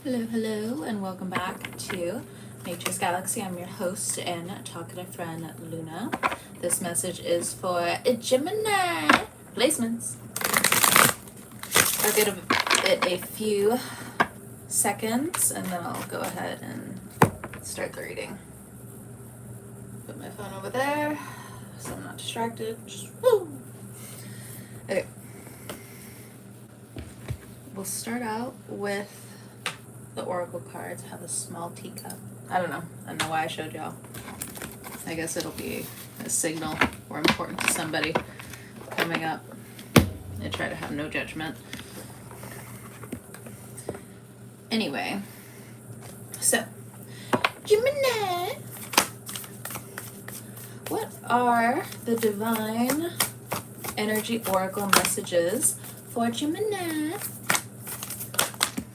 Hello, hello, and welcome back to Nature's Galaxy. I'm your host and talkative friend, Luna. This message is for Gemini placements. I'll give it a few seconds and then I'll go ahead and start the reading. Put my phone over there so I'm not distracted. Woo! Okay. We'll start out with the oracle cards. Have a small teacup. I don't know why I showed y'all. I guess it'll be a signal or important to somebody coming up. I try to have no judgment. Anyway, so Gemini, what are the divine energy oracle messages for Gemini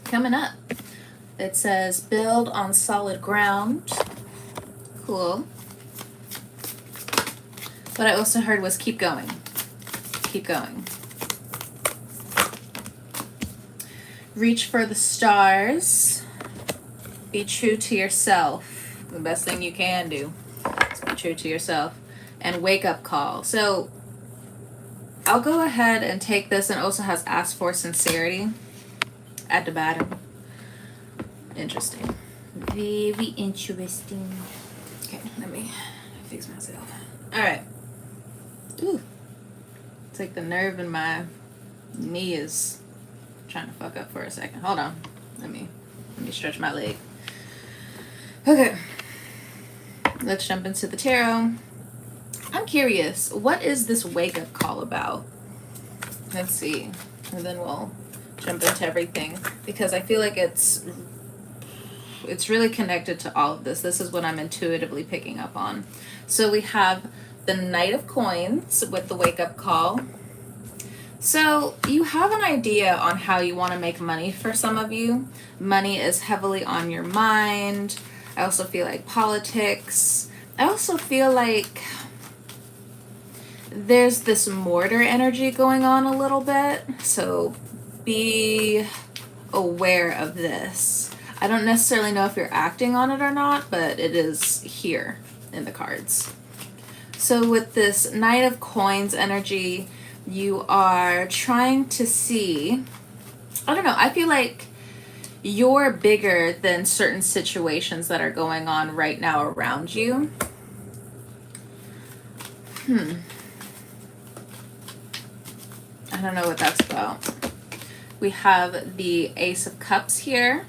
coming up? It says build on solid ground. Cool. What I also heard was keep going. Keep going. Reach for the stars. Be true to yourself. The best thing you can do is be true to yourself. And wake up call. So I'll go ahead and take this, and also has ask for sincerity at the bottom. Interesting. Very interesting. Okay, let me fix myself. Alright. Ooh. It's like the nerve in my knee is trying to fuck up for a second. Hold on. Let me stretch my leg. Okay. Let's jump into the tarot. I'm curious, what is this wake-up call about? Let's see. And then we'll jump into everything, because I feel like it's really connected to all of this. This is what I'm intuitively picking up on. So we have the Knight of Coins with the wake-up call. So you have an idea on how you want to make money for some of you. Money is heavily on your mind. I also feel like politics. I also feel like there's this mortar energy going on a little bit. So be aware of this. I don't necessarily know if you're acting on it or not, but it is here in the cards. So with this Knight of Coins energy, you are trying to see, I don't know, I feel like you're bigger than certain situations that are going on right now around you. I don't know what that's about. We have the Ace of Cups here.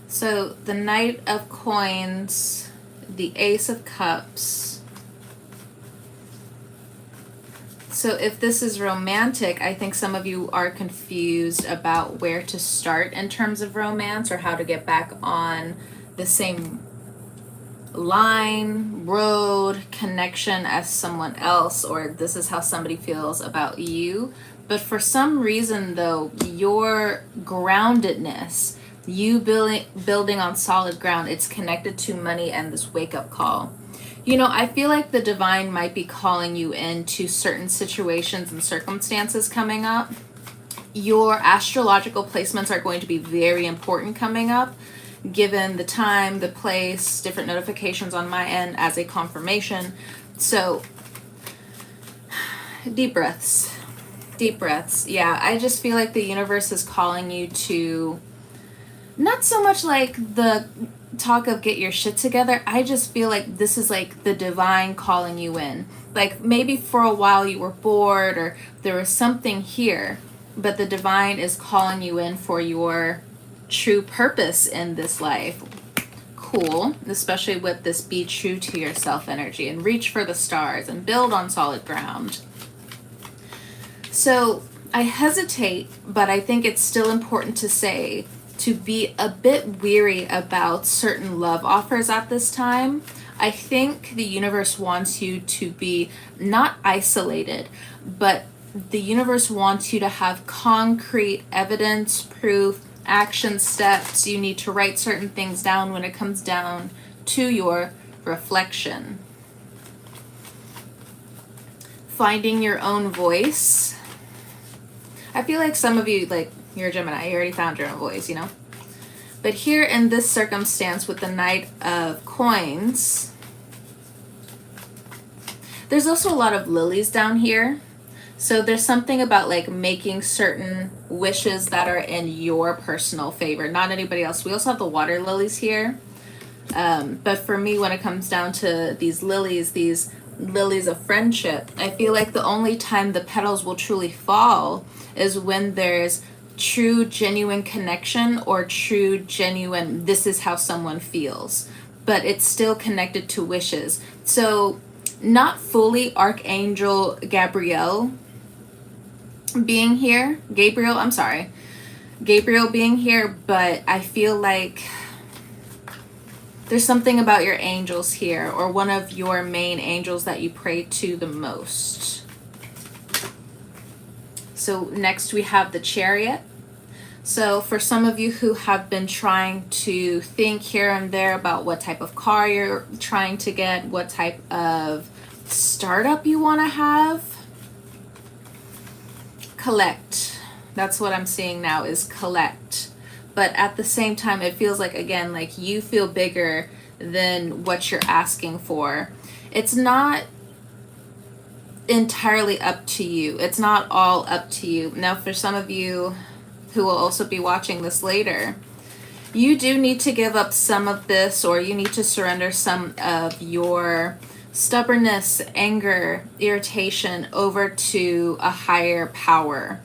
So the Knight of Coins, the Ace of Cups. So if this is romantic, I think some of you are confused about where to start in terms of romance, or how to get back on the same line, road, connection as someone else, or this is how somebody feels about you. But for some reason though, your groundedness, you building on solid ground, it's connected to money and this wake-up call. You know, I feel like the divine might be calling you into certain situations and circumstances coming up. Your astrological placements are going to be very important coming up, given the time, the place, different notifications on my end as a confirmation. So deep breaths. Deep breaths. Yeah, I just feel like the universe is calling you to, not so much like the talk of get your shit together. I just feel like this is like the divine calling you in. Like maybe for a while you were bored or there was something here, but the divine is calling you in for your true purpose in this life. Cool. Especially with this be true to yourself energy and reach for the stars and build on solid ground. So I hesitate, but I think it's still important to say to be a bit weary about certain love offers at this time. I think the universe wants you to be not isolated, but the universe wants you to have concrete evidence, proof, action steps. You need to write certain things down when it comes down to your reflection. Finding your own voice. I feel like some of you, like, You're a Gemini. You already found your own voice, you know? But here in this circumstance with the Knight of Coins, there's also a lot of lilies down here. So there's something about like making certain wishes that are in your personal favor, not anybody else. We also have the water lilies here. But for me, when it comes down to these lilies of friendship, I feel like the only time the petals will truly fall is when there's true, genuine connection or true, genuine, this is how someone feels. But it's still connected to wishes. So not fully Archangel Gabriel being here. Gabriel being here, but I feel like there's something about your angels here, or one of your main angels that you pray to the most. So next we have the Chariot. So for some of you who have been trying to think here and there about what type of car you're trying to get, what type of startup you want to have, collect. That's what I'm seeing now, is collect. But at the same time, it feels like, again, like you feel bigger than what you're asking for. It's not entirely up to you. It's not all up to you. Now, for some of you who will also be watching this later, you do need to give up some of this, or you need to surrender some of your stubbornness, anger, irritation over to a higher power.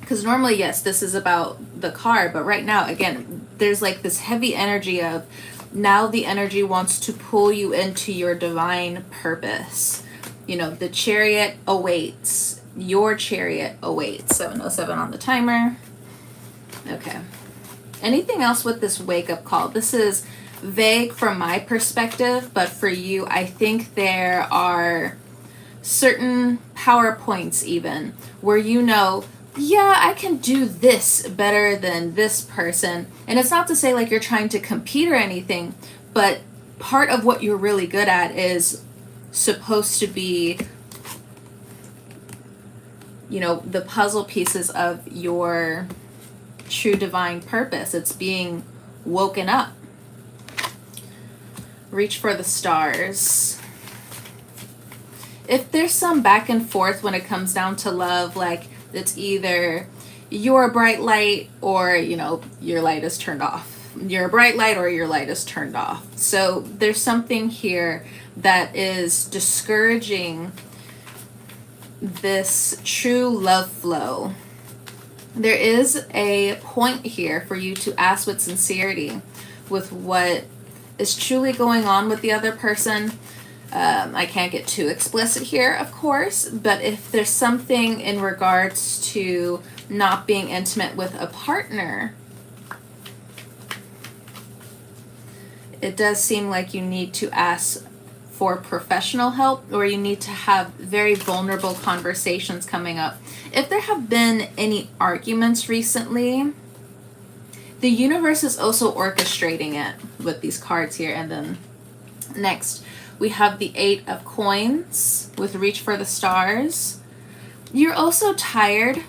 Because normally, yes, this is about the car, but right now, again, there's like this heavy energy of now the energy wants to pull you into your divine purpose. You know, the Chariot awaits. Your Chariot awaits. 7:07 on the timer. Okay. Anything else with this wake-up call? This is vague from my perspective, but for you, I think there are certain PowerPoints even where you know, yeah, I can do this better than this person. And it's not to say like you're trying to compete or anything, but part of what you're really good at is supposed to be, you know, the puzzle pieces of your true divine purpose. It's being woken up. Reach for the stars. If there's some back and forth when it comes down to love, like it's either you're a bright light or, you know, your light is turned off. You're a bright light or your light is turned off. So there's something here that is discouraging this true love flow. There is a point here for you to ask with sincerity with what is truly going on with the other person. I can't get too explicit here, of course, but if there's something in regards to not being intimate with a partner, it does seem like you need to ask for professional help, or you need to have very vulnerable conversations coming up. If there have been any arguments recently, the universe is also orchestrating it with these cards here. And then next, we have the 8 of Coins with Reach for the Stars. You're also tired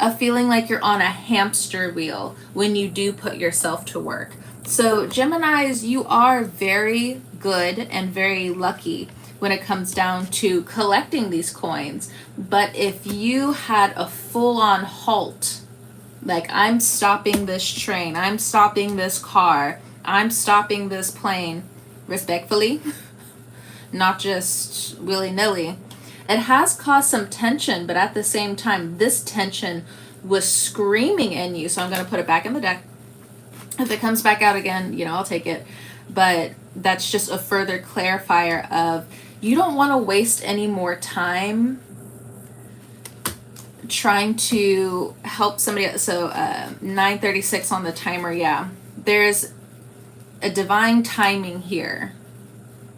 of feeling like you're on a hamster wheel when you do put yourself to work. So Geminis, you are very good and very lucky when it comes down to collecting these coins. But if you had a full-on halt, like I'm stopping this train, I'm stopping this car, I'm stopping this plane, respectfully, not just willy-nilly, it has caused some tension, but at the same time, this tension was screaming in you. So I'm going to put it back in the deck. If it comes back out again, you know, I'll take it. But that's just a further clarifier of you don't want to waste any more time trying to help somebody else. So 9:36 on the timer. Yeah, there's a divine timing here.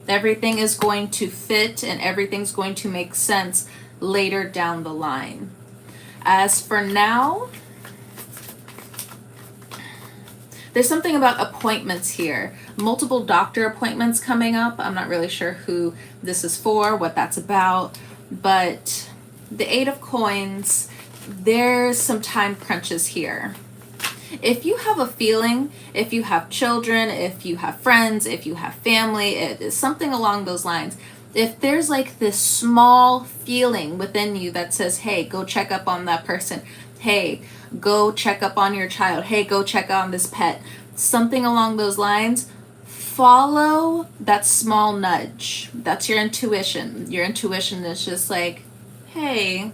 Everything is going to fit and everything's going to make sense later down the line. As for now, there's something about appointments here. Multiple doctor appointments coming up. I'm not really sure who this is for, what that's about, but the 8 of Coins there's some time crunches here. If you have a feeling, if you have children, if you have friends, if you have family, it is something along those lines. If there's like this small feeling within you that says, hey, go check up on that person. Hey, go check up on your child. Hey, go check on this pet. Something along those lines. Follow that small nudge. That's your intuition. Your intuition is just like, hey,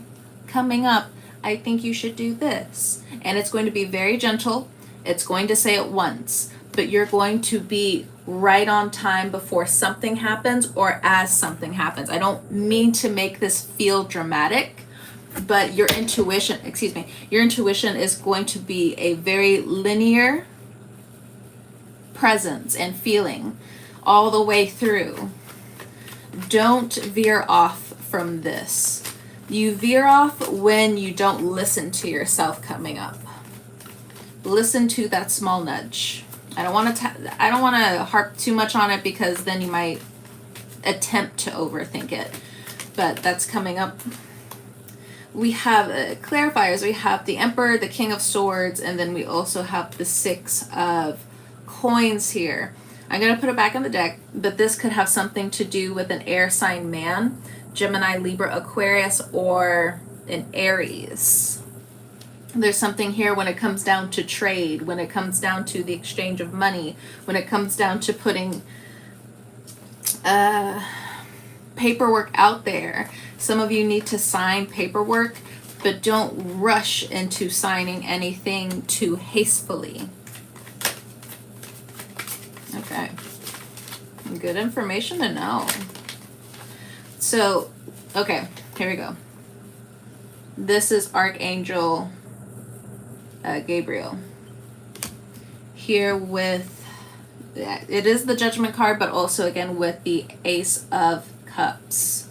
coming up, I think you should do this. And it's going to be very gentle. It's going to say it once, but you're going to be right on time before something happens or as something happens. I don't mean to make this feel dramatic, but your intuition is going to be a very linear presence and feeling all the way through. Don't veer off from this. You veer off when you don't listen to yourself coming up. Listen to that small nudge. I don't want to harp too much on it because then you might attempt to overthink it. But that's coming up. We have clarifiers. We have the Emperor, the King of Swords, and then we also have the Six of Coins here. I'm going to put it back in the deck, but this could have something to do with an air sign man, Gemini, Libra, Aquarius, or an Aries. There's something here when it comes down to trade, when it comes down to the exchange of money, when it comes down to putting paperwork out there. Some of you need to sign paperwork, but don't rush into signing anything too hastily. Okay. Good information to know. So, okay, here we go. This is Archangel Gabriel. Here with, it is the Judgment card, but also again with the Ace of Cups.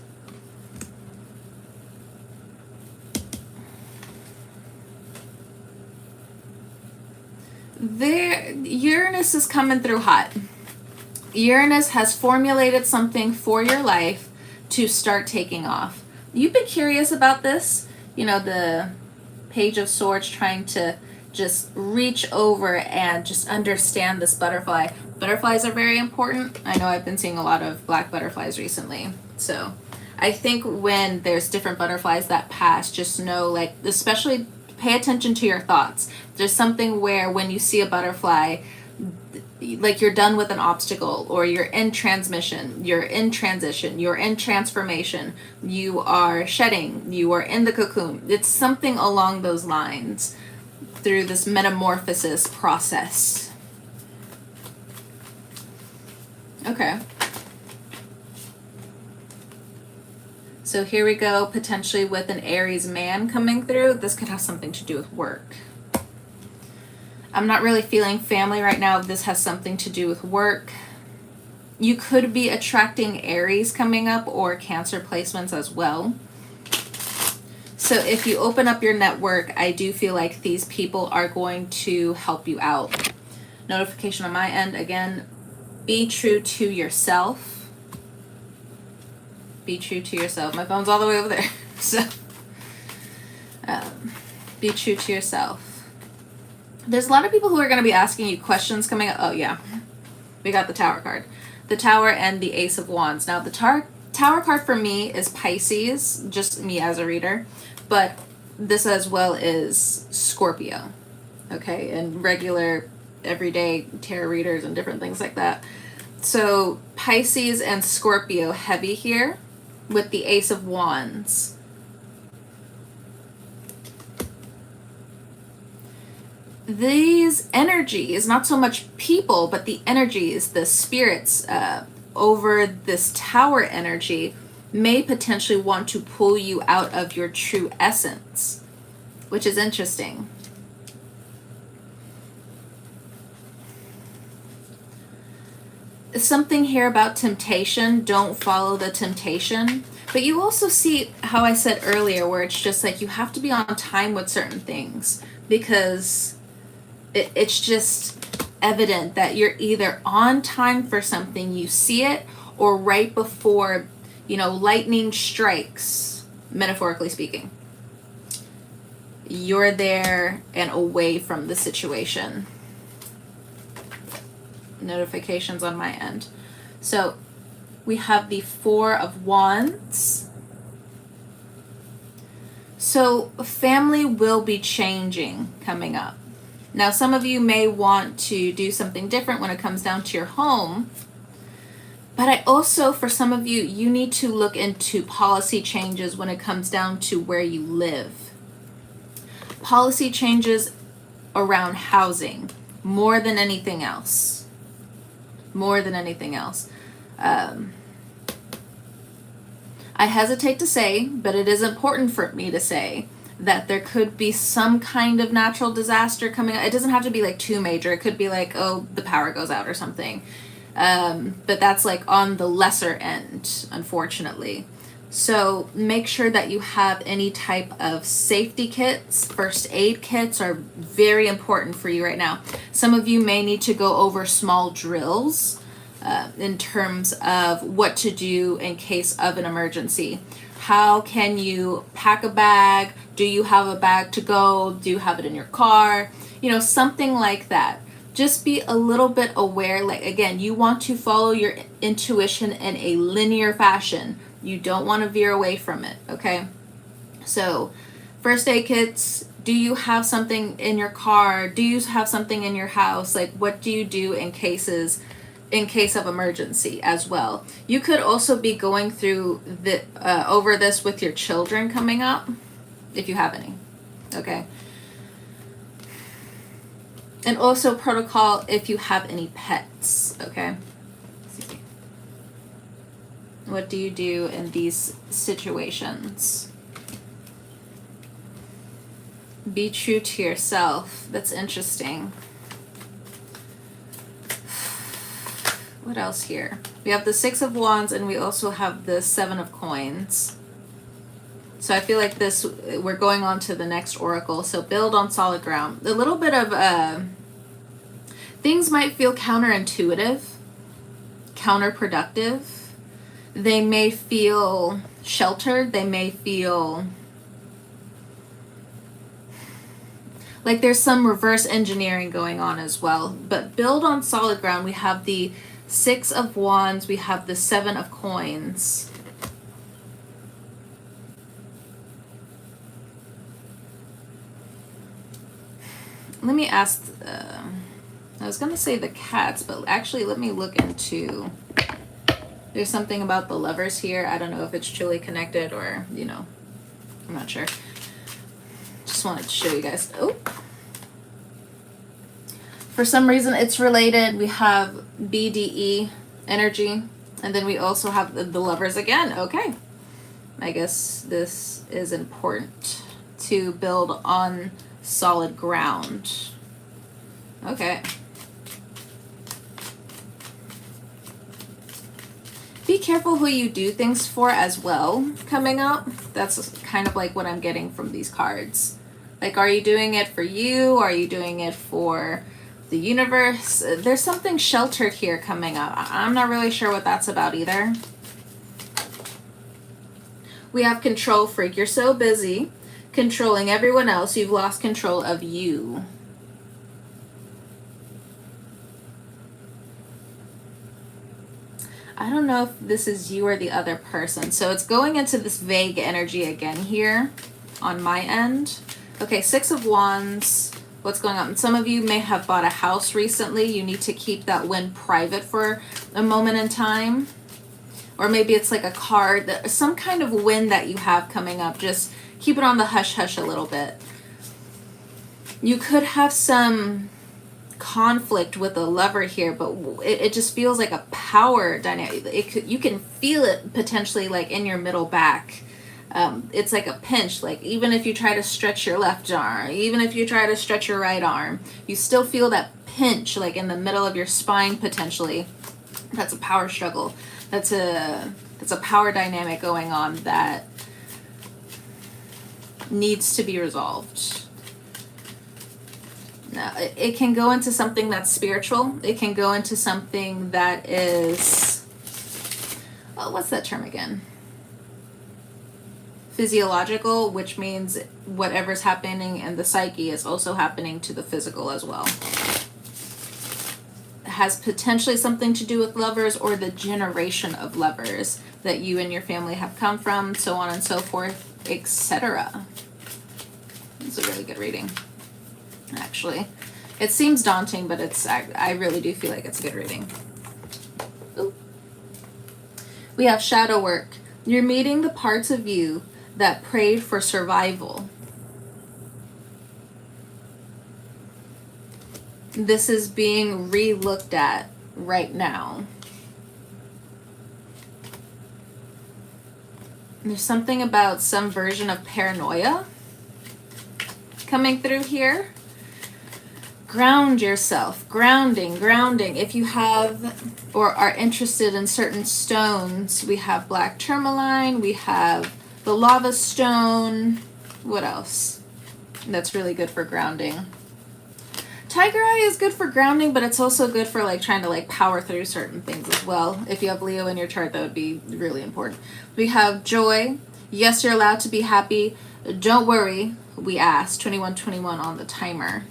There, Uranus is coming through hot. Uranus has formulated something for your life to start taking off. You've been curious about this, you know, the Page of Swords trying to just reach over and just understand this butterfly. Butterflies are very important. I know I've been seeing a lot of black butterflies recently. So I think when there's different butterflies that pass, just know, like, especially pay attention to your thoughts. There's something where when you see a butterfly, like you're done with an obstacle, or you're in transmission, you're in transition, you're in transformation, you are shedding, you are in the cocoon. It's something along those lines through this metamorphosis process. Okay. So here we go, potentially with an Aries man coming through. This could have something to do with work. I'm not really feeling family right now. This has something to do with work. You could be attracting Aries coming up, or Cancer placements as well. So if you open up your network, I do feel like these people are going to help you out. Notification on my end, again, be true to yourself. Be true to yourself. My phone's all the way over there. So be true to yourself. There's a lot of people who are going to be asking you questions coming up. Oh, yeah. We got the Tower card. The Tower and the Ace of Wands. Now, the Tower card for me is Pisces, just me as a reader. But this as well is Scorpio. Okay? And regular, everyday tarot readers and different things like that. So, Pisces and Scorpio heavy here with the Ace of Wands. These energies, not so much people, but the energies, the spirits over this Tower energy may potentially want to pull you out of your true essence, which is interesting. Something here about temptation. Don't follow the temptation. But you also see how I said earlier, where it's just like you have to be on time with certain things, because it's just evident that you're either on time for something, you see it, or right before, you know, lightning strikes, metaphorically speaking. you're there and away from the situation. Notifications on my end. So we have the Four of Wands. So family will be changing coming up. Now, some of you may want to do something different when it comes down to your home. But I also, for some of you, you need to look into policy changes when it comes down to where you live. Policy changes around housing more than anything else. More than anything else. I hesitate to say, but it is important for me to say that there could be some kind of natural disaster coming. It doesn't have to be like too major. It could be like, oh, the power goes out or something. But that's like on the lesser end, unfortunately. So make sure that you have any type of safety kits. First aid kits are very important for you right now. Some of you may need to go over small drills in terms of what to do in case of an emergency. How can you pack a bag? Do you have a bag to go? Do you have it in your car? You know, something like that. Just be a little bit aware. Like, again, you want to follow your intuition in a linear fashion. You don't want to veer away from it, okay? So, first aid kits. Do you have something in your car? Do you have something in your house? Like, what do you do in case of emergency as well? You could also be going through over this with your children coming up, if you have any, okay? And also protocol if you have any pets, okay? Let's see. What do you do in these situations? Be true to yourself. That's interesting. What else here? We have the Six of Wands and we also have the Seven of Coins. So I feel like this, we're going on to the next oracle. So build on solid ground. A little bit of, things might feel counterintuitive, counterproductive. They may feel sheltered. They may feel like there's some reverse engineering going on as well. But build on solid ground. We have the Six of Wands. We have the Seven of Coins. Let me ask, I was going to say the cats, but actually let me look into, there's something about the Lovers here. I don't know if it's truly connected or, you know, I'm not sure. Just wanted to show you guys. Oh, for some reason it's related. We have BDE energy, and then we also have the Lovers again. Okay. I guess this is important to build on solid ground. Okay. Be careful who you do things for as well coming up. That's kind of like what I'm getting from these cards. Like, are you doing it for you? Are you doing it for the universe? There's something sheltered here coming up. I'm not really sure what that's about either. We have control freak. You're so busy controlling everyone else, you've lost control of you. I don't know if this is you or the other person. So it's going into this vague energy again here on my end. Okay, Six of Wands. What's going on? Some of you may have bought a house recently. You need to keep that win private for a moment in time. Or maybe it's like a card, some kind of win that you have coming up. Just keep it on the hush-hush a little bit. You could have some conflict with a lover here, but it just feels like a power dynamic. You can feel it potentially like in your middle back. It's like a pinch. Like even if you try to stretch your left arm, even if you try to stretch your right arm, you still feel that pinch like in the middle of your spine potentially. That's a power struggle. That's a power dynamic going on that needs to be resolved. Now, it can go into something that's spiritual. It can go into something that is, oh, what's that term again? physiological, which means whatever's happening in the psyche is also happening to the physical as well. It has potentially something to do with lovers or the generation of lovers that you and your family have come from, so on and so forth, etc. It's a really good reading, actually. It seems daunting, but I really do feel like it's a good reading. Ooh. We have shadow work. You're meeting the parts of you that prayed for survival. This is being re-looked at right now. There's something about some version of paranoia coming through here. Ground yourself. Grounding. If you have or are interested in certain stones, we have black tourmaline, we have the lava stone. What else? That's really good for grounding. Tiger eye is good for grounding, but it's also good for like trying to like power through certain things as well. If you have Leo in your chart, that would be really important. We have joy. Yes, you're allowed to be happy. Don't worry, we asked. 2121 on the timer.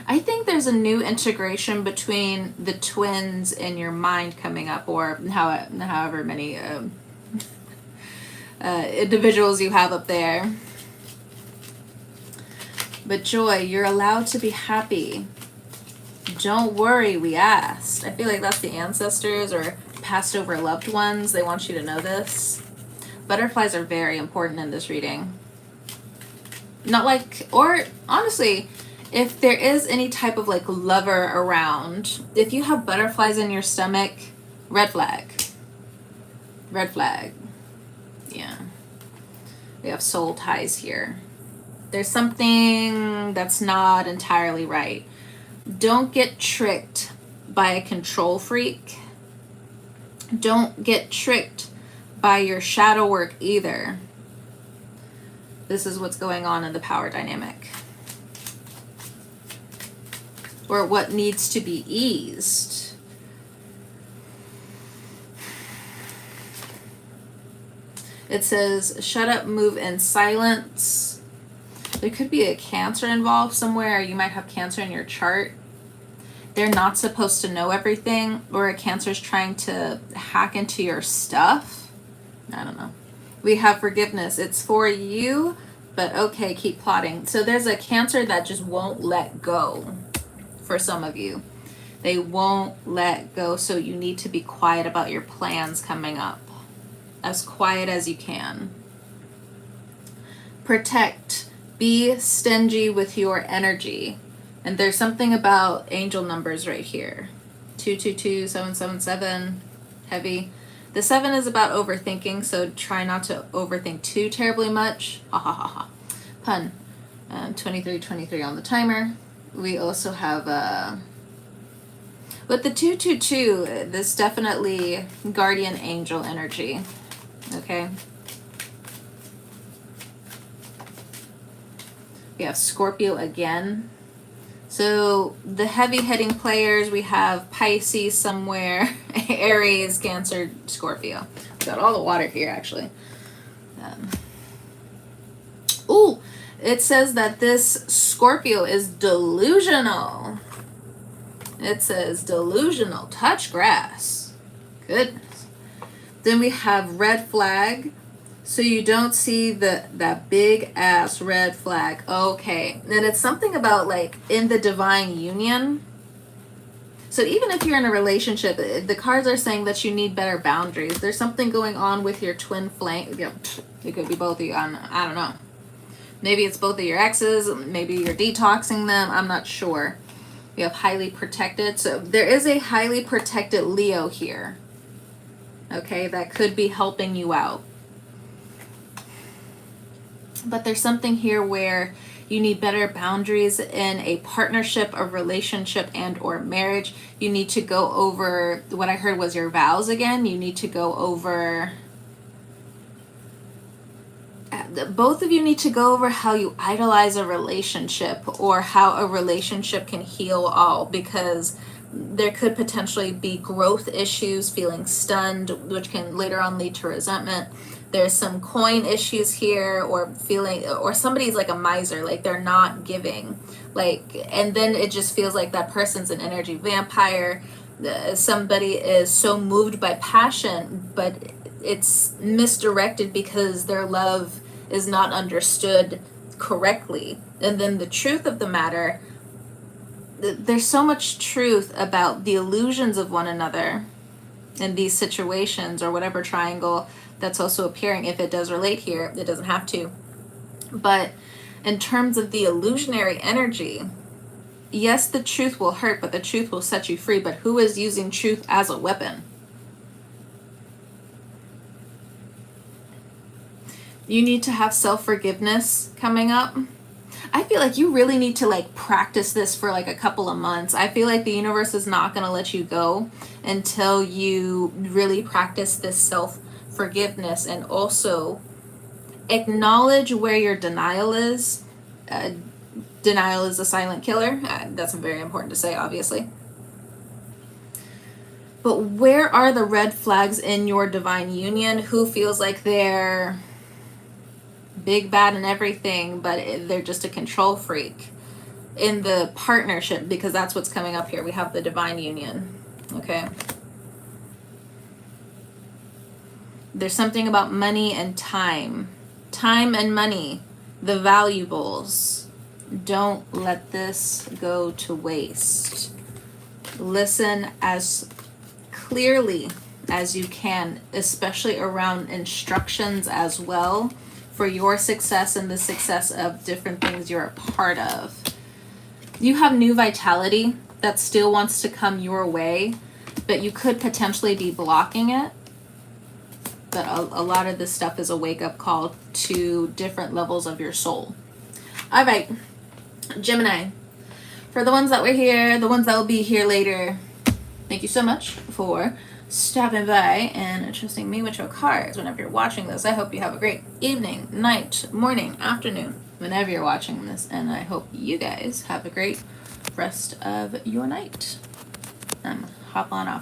I think there's a new integration between the twins in your mind coming up, or however many individuals you have up there. But joy, you're allowed to be happy. Don't worry, we asked. I feel like that's the ancestors or passed over loved ones. They want you to know this. Butterflies are very important in this reading. Not like, or honestly, if there is any type of like lover around, if you have butterflies in your stomach, red flag. Red flag. Yeah. We have soul ties here. There's something that's not entirely right. Don't get tricked by a control freak. Don't get tricked by your shadow work either. This is what's going on in the power dynamic. Or what needs to be eased. It says, shut up, move in silence. There could be a Cancer involved somewhere. You might have Cancer in your chart. They're not supposed to know everything, or a Cancer's trying to hack into your stuff. I don't know. We have forgiveness. It's for you, but okay, keep plotting. So there's a Cancer that just won't let go for some of you. They won't let go, so you need to be quiet about your plans coming up. As quiet as you can. Protect. Be stingy with your energy. And there's something about angel numbers right here. 222, 777, heavy. The 7 is about overthinking, so try not to overthink too terribly much. Ha ha ha ha. Pun. 2323 on the timer. We also have, with the 222, this definitely guardian angel energy. Okay. We have Scorpio again. So the heavy hitting players, we have Pisces somewhere, Aries, Cancer, Scorpio. We got all the water here actually. Ooh, it says that this Scorpio is delusional. It says delusional, touch grass. Goodness. Then we have red flag. So you don't see that big ass red flag. Okay. And it's something about like in the divine union. So even if you're in a relationship, the cards are saying that you need better boundaries. There's something going on with your twin flame. Yeah, it could be both of you. I don't know. Maybe it's both of your exes. Maybe you're detoxing them. I'm not sure. We have highly protected. So there is a highly protected Leo here. Okay, that could be helping you out. But there's something here where you need better boundaries in a partnership, a relationship, and or marriage. You need to go over, what I heard was your vows again. You need to go over, both of you need to go over how you idolize a relationship or how a relationship can heal all, because There could potentially be growth issues, feeling stunned, which can later on lead to resentment. There's some coin issues here, or feeling, or somebody's like a miser, like they're not giving, like, and then it just feels like that person's an energy vampire. Somebody is so moved by passion, but it's misdirected because their love is not understood correctly. And then the truth of the matter, there's so much truth about the illusions of one another in these situations, or whatever triangle that's also appearing. If it does relate here, it doesn't have to. But in terms of the illusionary energy, yes, the truth will hurt, but the truth will set you free. But who is using truth as a weapon? You need to have self-forgiveness coming up. I feel like you really need to like practice this for like a couple of months. I feel like the universe is not going to let you go until you really practice this self-forgiveness, and also acknowledge where your denial is. Denial is a silent killer. That's very important to say, obviously. But where are the red flags in your divine union? Who feels like they're big, bad, and everything, but they're just a control freak? In the partnership, because that's what's coming up here. We have the divine union. Okay. There's something about money and time. Time and money, the valuables. Don't let this go to waste. Listen as clearly as you can, especially around instructions as well, for your success and the success of different things you're a part of. You have new vitality that still wants to come your way, but you could potentially be blocking it. But a lot of this stuff is a wake-up call to different levels of your soul. All right, Gemini. For the ones that were here, the ones that will be here later, thank you so much for stopping by and trusting me with your cards whenever you're watching this. I hope you have a great evening, night, morning, afternoon, whenever you're watching this. And I hope you guys have a great rest of your night. Hop on off.